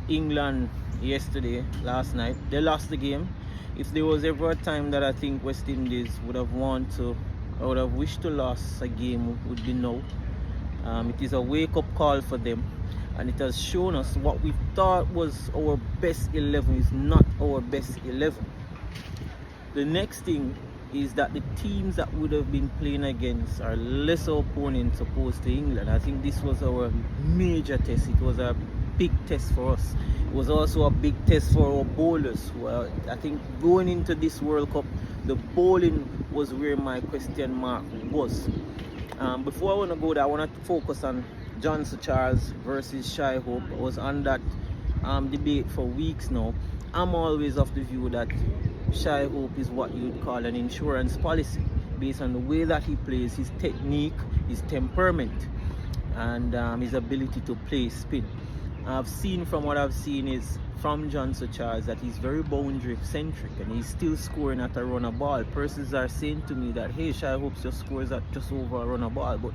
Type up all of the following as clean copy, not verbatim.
England last night. They lost the game. If there was ever a time that I think West Indies would have wanted to, I would have wished to lose a game, would be now. It is a wake-up call for them, and it has shown us what we thought was our best 11 is not our best 11. The next thing is that the teams that would have been playing against are lesser opponents opposed to England. I think this was our major test. It was a big test for us. It was also a big test for our bowlers. Well, I think going into this World Cup, the bowling was where my question mark was. Before I want to go there, I want to focus on Johnson Charles versus Shy Hope. I was on that debate for weeks now. I'm always of the view that Shy Hope is what you would call an insurance policy, based on the way that he plays, his technique, his temperament, and his ability to play spin. I've seen from what I've seen is from Johnson Charles that he's very boundary centric and he's still scoring at a run a ball. Persons are saying to me that hey, Shy Hope just scores at just over a run a ball, but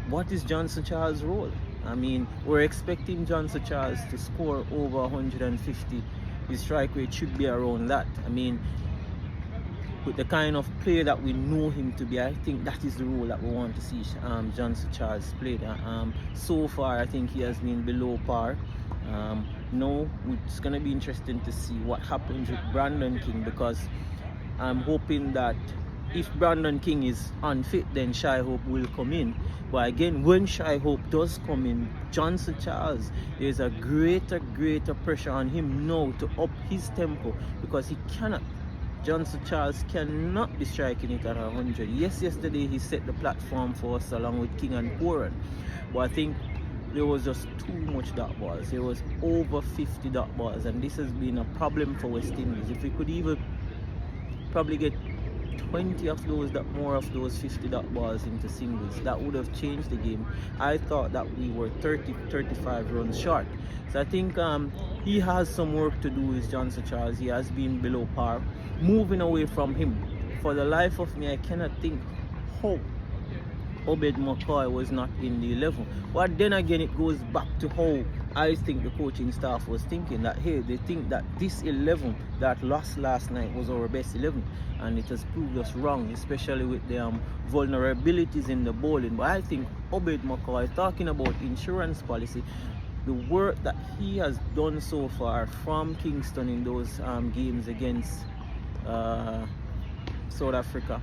what is Johnson Charles' role? I mean, we're expecting Johnson Charles to score over 150. His strike rate should be around that. I mean, with the kind of player that we know him to be, I think that is the role that we want to see Johnson Charles play. So far, I think he has been below par. Now, it's going to be interesting to see what happens with Brandon King, because I'm hoping that if Brandon King is unfit, then Shy Hope will come in. But again, when Shy Hope does come in, Johnson Charles, there's a greater pressure on him now to up his tempo, because Johnson Charles cannot be striking it at 100. Yes, yesterday he set the platform for us along with King and Poran, but I think there was just too much dot balls. There was over 50 dot balls, and this has been a problem for West Indies. If we could even probably get 20 of those, more of those 50 dot balls into singles, that would have changed the game. I thought that we were 35 runs short. So I think he has some work to do with Johnson Charles. He has been below par. Moving away from him, for the life of me, I cannot think how Obed McCoy was not in the 11. But then again, it goes back to how I think the coaching staff was thinking, that hey, they think that this 11 that lost last night was our best 11, and it has proved us wrong, especially with the vulnerabilities in the bowling. But I think Obed McCoy, talking about insurance policy, the work that he has done so far from Kingston in those games against South Africa,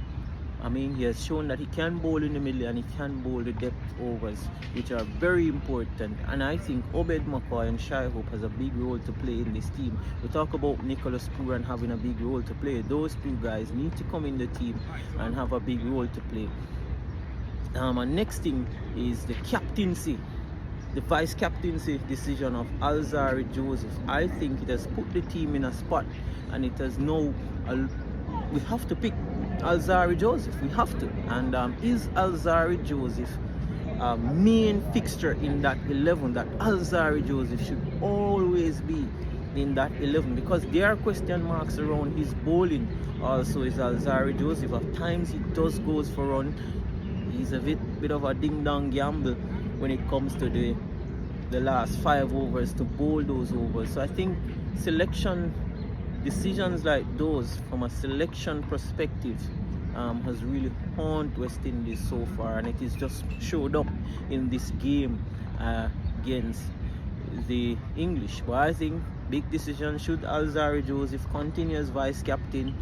I mean, he has shown that he can bowl in the middle and he can bowl the depth overs, which are very important. And I think Obed McCoy and Shy Hope has a big role to play in this team. We talk about Nicholas Pooran having a big role to play. Those two guys need to come in the team and have a big role to play. And next thing is the captaincy, the vice captaincy decision of Alzarri Joseph. I think it has put the team in a spot, and it has now we have to pick Alzarri Joseph. We have to. And is Alzarri Joseph a main fixture in that 11? That Alzarri Joseph should always be in that 11, because there are question marks around his bowling. Also, is Alzarri Joseph, at times he does goes for run. He's a bit of a ding-dong gamble when it comes to the last 5 overs, to bowl those overs. So I think decisions like those from a selection perspective has really haunted West Indies so far, and it is just showed up in this game against the English. But I think big decision, should Alzarri Joseph continue as vice captain?